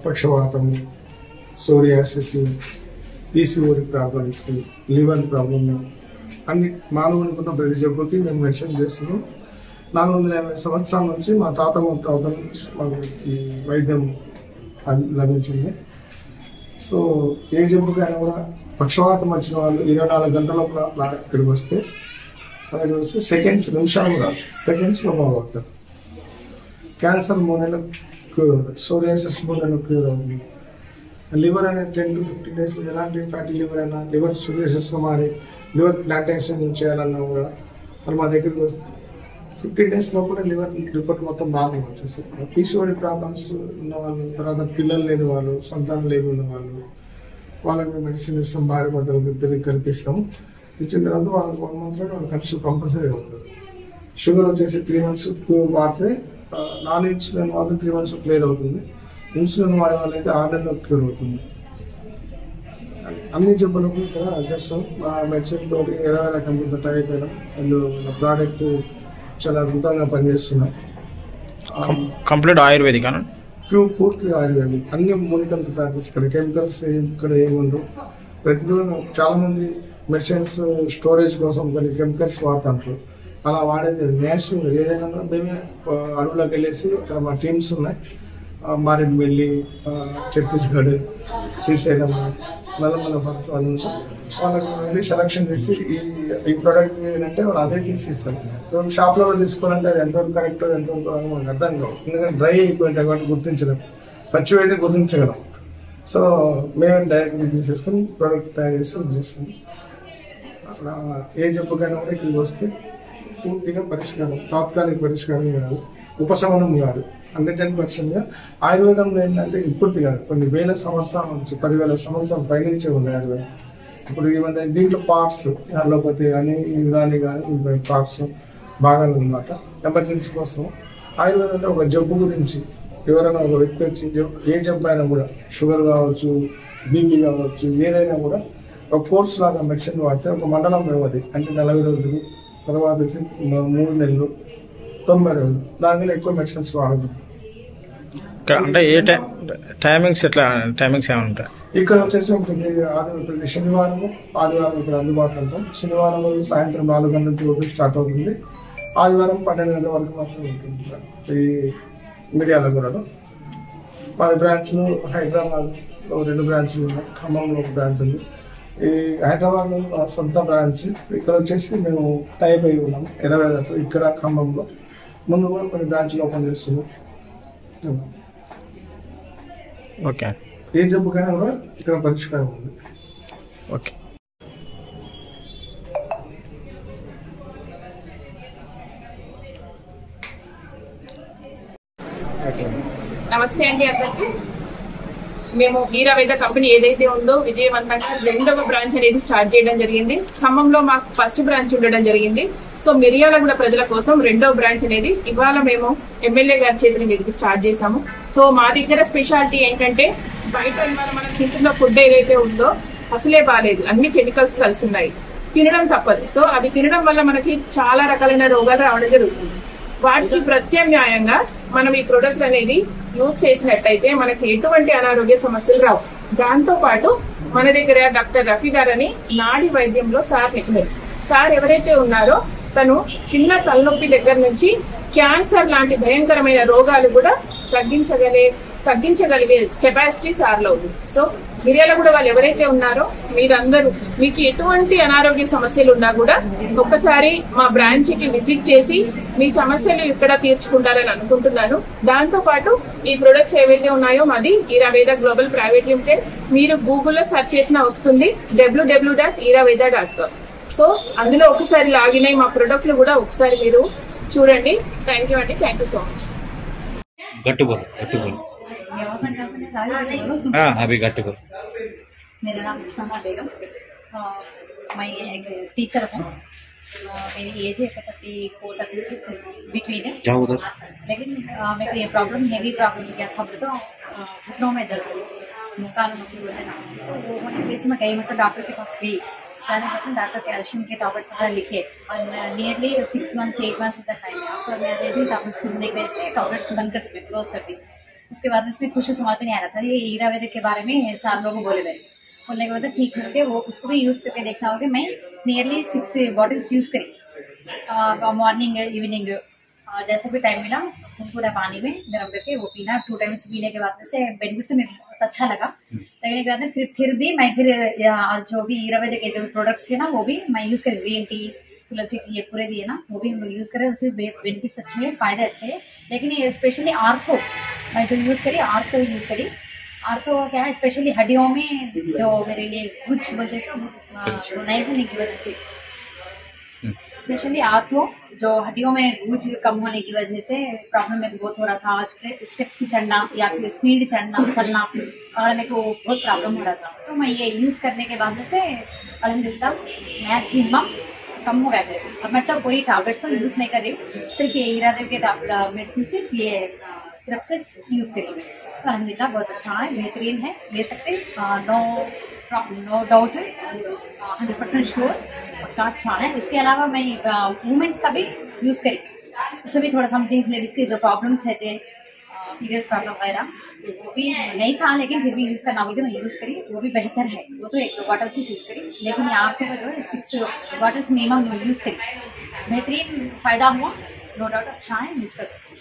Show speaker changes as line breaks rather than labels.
పక్షవాతం, psoriasis, PCOD problems, liver problem అన్ని మానవునికి ఉన్న ప్రతి జబ్బుకి మేము మెన్షన్ చేస్తున్నాం. 450 సంవత్సరాల నుంచి మా తాత ముత్తాతల నుంచి మాకు ఈ వైద్యం లభించింది. సో ఏ జబ్బుకైనా కూడా పక్షవాతం వచ్చిన వాళ్ళు 24 గంటల ఇక్కడికి వస్తే నిమిషాలు కాదు, సెకండ్స్లో బాగుంటుంది. క్యాన్సర్ 3 నెలలు క్యూర్ అవుతుంది, సోరియాసిస్ 3 నెలలు క్యూర్ అవుతుంది. లివర్ అనేది 10 to 15 days ఎలాంటి ఫ్యాటీ లివర్ అయినా లివర్ సోరియాసిస్గా మారి లివర్ ప్లాంటేషన్ చేయాలన్నా కూడా మరి మా దగ్గరికి వస్తే 15 days లోపల లివర్ రిపోర్ట్ మొత్తం బాగా వచ్చేస్తుంది. పీసీఓడి ప్రాబ్లమ్స్ ఉన్న వాళ్ళు, తర్వాత పిల్లలు లేని వాళ్ళు, సంతానం లేని ఉన్న వాళ్ళకి మేము మెడిసిన్ ఇస్తాం, భార్య భర్తలకు ఇద్దరికి కల్పిస్తాము. ఇచ్చిన తర్వాత వాళ్ళకి 1 month వాళ్ళకి ఖర్చు కంపల్సరీ ఉంటుంది. షుగర్ వచ్చేసి 3 months వాడితే నాన్ ఇన్సులిన్ వాళ్ళు 3 months క్లియర్ అవుతుంది. ఇన్సులిన్ వాడే వాళ్ళైతే 6 నెలల్లో క్యూర్ అవుతుంది. అన్ని జబ్బులకు ఇక్కడ చేస్తాం. మా మెడిసిన్ తోటి 20 రకాల టైప్ అయినా వీళ్ళు ప్రోడక్ట్ చాలా అద్భుతంగా పనిచేస్తున్నాయి.
కంప్లీట్ ఆయుర్వేదిక్ అన్న,
పూర్తిగా ఆయుర్వేదిక్. అన్ని మూలికలతో తయారు చేసి ఇక్కడ కెమికల్స్ ఇక్కడ ఏముండవు. ప్రతిరోజు చాలా మంది మెడిసిన్స్ స్టోరేజ్ కోసం కొన్ని కెమికల్స్ వాడుతుంటారు. అలా వాడేది నేచురల్ ఏదైనా మేమే అడవులోకి వెళ్ళేసి మా టీమ్స్ ఉన్నాయి, మారేడుమిల్లి, ఛత్తీస్గఢ్, శ్రీశైలం, నల్లమల వాళ్ళు వాళ్ళకి వెళ్ళి సెలక్షన్ చేసి ఈ ప్రోడక్ట్ ఏంటంటే వాళ్ళు అదే తీసి ఇస్తారు. మేము షాప్లో తీసుకోవాలంటే అది ఎంతవరకు కరెక్ట్ ఎంతవరకు మనకు అర్థం కావు, ఎందుకంటే డ్రై అయిపోయింటాయి కాబట్టి గుర్తించడం, పచ్చివి అయితే గుర్తించగలం. సో మేము డైరెక్ట్గా తీసేసుకొని ప్రోడక్ట్ తయారు చేసి చేస్తాం. అక్కడ ఏ జబ్బుకైనా కూడా ఇక్కడికి వస్తే పూర్తిగా పరిష్కారం, తాత్కాలిక పరిష్కారం కాదు, ఉపశమనం కాదు, 110%. ఆయుర్వేదంలో ఏంటంటే ఇప్పటిది కాదు, కొన్ని వేల సంవత్సరాల నుంచి 10,000 సంవత్సరాల పైనుంచే ఉంది ఆయుర్వేదం. ఇప్పుడు ఏమంటే దీంట్లో పార్ట్స్ అలోపతి కానీ యునాని కానీ పార్ట్స్ భాగాలు అనమాట. ఎమర్జెన్సీ కోసం ఆయుర్వేదం అంటే ఒక జబ్బు గురించి ఎవరైనా ఒక వ్యక్తి వచ్చి ఏ జబ్బు అయినా కూడా షుగర్ కావచ్చు, బీపీ కావచ్చు, ఏదైనా కూడా ఒక కోర్స్ లాగా మెడిసిన్ వాడితే ఒక మండలం వ్యవధి అంటే 40 రోజులు, తర్వాత వచ్చి 3 నెలలు, 90 రోజులు, దానిలో ఎక్కువ మెడిసిన్స్ వాడదు.
అంటే ఏ టైమింగ్స్ ఎట్లా, టైమింగ్స్ ఏమైనా ఉంటాయి?
ఇక్కడ వచ్చేసి ప్రతి శనివారం ఆదివారం ఇక్కడ అందుబాటులో ఉంటాం. శనివారం రోజు సాయంత్రం 4 గంటల నుంచి స్టార్ట్ అవుతుంది, ఆదివారం 12 గంటల వరకు మాత్రం ఉంటుంది. ఈ మిర్యాలగూడలో మాది బ్రాంచ్లు హైదరాబాద్లో 2 బ్రాంచ్లు ఉన్నాయి, ఖమ్మంలో 1 బ్రాంచ్ ఉంది. ఈ హైదరాబాద్లో సొంత బ్రాంచ్, ఇక్కడ వచ్చేసి మేము టైప్ అయి ఉన్నాం 20 ఇక్కడ ఖమ్మంలో. ముందు కూడా కొన్ని బ్రాంచ్లు ఓపెన్ చేస్తున్నాం.
ఓకే,
ఏ జబ్బుకైనా కూడా ఇక్కడ పరిష్కారం ఉంది.
ఓకే.
నమస్తే అండి అందరికి. మేము ఈరావేద కంపెనీ ఏదైతే ఉందో విజయవంతంగా 2వ బ్రాంచ్ అనేది స్టార్ట్ చేయడం జరిగింది. ఖమ్మంలో మాకు ఫస్ట్ బ్రాంచ్ ఉండడం జరిగింది. సో మిర్యాలగూడ ప్రజల కోసం 2వ బ్రాంచ్ అనేది ఇవాళ మేము ఎమ్మెల్యే గారి చేతుల మీదకి స్టార్ట్ చేశాము. సో మా దగ్గర స్పెషాలిటీ ఏంటంటే బయట ఇవాళ మనం తింటున్న ఫుడ్ ఏదైతే ఉందో అసలే బాగాలేదు, అన్ని కెమికల్స్ కలిసి ఉన్నాయి, తినడం తప్పదు. సో అవి తినడం వల్ల మనకి చాలా రకాలైన రోగాలు రావడం జరుగుతుంది. వాటికి ప్రత్యామ్నాయంగా మనం ఈ ప్రొడక్ట్ అనేది యూజ్ చేసినట్టయితే మనకి ఎటువంటి అనారోగ్య సమస్యలు రావు. దాంతో పాటు మన దగ్గర డాక్టర్ రఫీ గారని నాడి వైద్యంలో సార్ నిపుణులు. సార్ ఎవరైతే ఉన్నారో తను చిన్న తలనొప్పి దగ్గర నుంచి క్యాన్సర్ లాంటి భయంకరమైన రోగాలు కూడా తగ్గించగలిగే కెపాసిటీ సార్లో ఉంది. సో మిర్యాలగూడ వాళ్ళు ఎవరైతే ఉన్నారో మీరందరూ మీకు ఎటువంటి అనారోగ్య సమస్యలు ఉన్నా కూడా ఒక్కసారి మా బ్రాంచ్ కి విజిట్ చేసి మీ సమస్యలు ఇక్కడ తీర్చుకుంటారని అనుకుంటున్నాను. దాంతో పాటు ఈ ప్రొడక్ట్స్ ఏవైతే ఉన్నాయో మాది ఈరావేద గ్లోబల్ ప్రైవేట్ లిమిటెడ్. మీరు గూగుల్లో సెర్చ్ చేసినా వస్తుంది www.iraveda.com. సో అందులో ఒకసారి లాగిన్ అయ్యి మా ప్రొడక్ట్లు కూడా ఒకసారి మీరు చూడండి. థ్యాంక్ యూ అండి, థ్యాంక్ యూ సో మచ్.
मेरा नाम रुखसाना बेगम, मैं टीचर हूँ. मेरी एज है 34-36 बिटवीन है. लेकिन मेरे को ये प्रॉब्लम हैवी प्रॉब्लम क्या था तो घुटनों में दर्द, मुकाल में वो होने केस में कई मतलब डॉक्टर के पास गई. जाने के बाद डॉक्टर कैल्शियम के टैबलेट्स लिखे और नियरली 6 months 8 months ऐसा टाइम है. आफ्टर मैरिज टैबलेट खुलने के से टैबलेट्स बंद कर दी, क्लोज कर दी. उसके बाद इसमें कुछ समझ में नहीं आ रहा था, ये आयुर्वेदिक के बारे में सार लोगों बोले मेरे बोलने के बाद ठीक करके वो उसको भी यूज करके देखना होगा। मैं नियरली 6 बॉटल्स यूज करी मॉर्निंग इवनिंग जैसे भी टाइम मिला पूरा पानी में गर्म करके वो पीना। 2 टाइम्स पीने के बाद से बेनिफिट तो मेरे को बहुत अच्छा लगा। लगने के बाद फिर भी मैं जो भी आयुर्वेदिक के जो प्रोडक्ट्स थे ना वो भी मैं यूज करी, ग्रीन टी तुलसी टी ये पूरे दिए ना वो भी हम लोग यूज करें, उससे बेनिफिट्स अच्छे हैं, फायदे अच्छे हैं। लेकिन ये स्पेशली आर्थो मैं जो यूज करी आर्थो यूज करी। आर्थो क्या है स्पेशली हड्डियों में जो मेरे लिए कुछ वजह से नहीं होने की वजह से स्पेशली आर्थो जो हड्डियों में गुज कम होने की वजह से प्रॉब्लम मेरे को बहुत हो रहा था। स्टेप से चढ़ना या फिर स्पीड चलना और मेरे को बहुत प्रॉब्लम हो रहा था। तो मैं ये यूज करने के बाद से अल्हम्दुलिल्लाह मैक्सिमम कम हो गया मेरे को। अब मैं तो कोई टैबलेट्स तो यूज नहीं कर रही हूँ, सिर्फ ये आयुर्वेदिक के मेडिसिन से ये सिर्फ से यूज करी हूँ। तो अल्हम्दुलिल्लाह बहुत अच्छा है, बेहतरीन है, ले सकते नो डाउट 100% श्योर पक्का अच्छा है। इसके अलावा मैं वुमेन्स का भी यूज करी, उससे भी थोड़ा समथिंग लेडीज के जो प्रॉब्लम्स रहते हैं पीरियड्स प्रॉब्लम वगैरह वो भी नहीं था, लेकिन फिर भी यूज करना बोल के मैं यूज करी, वो भी बेहतर है। वो तो 1-2 बॉटल से यूज करी, लेकिन यहाँ पे जो है 6 बॉटल्स मिनिमम यूज करी, बेहतरीन फायदा हुआ, नो डाउट अच्छा है, यूज कर सकते।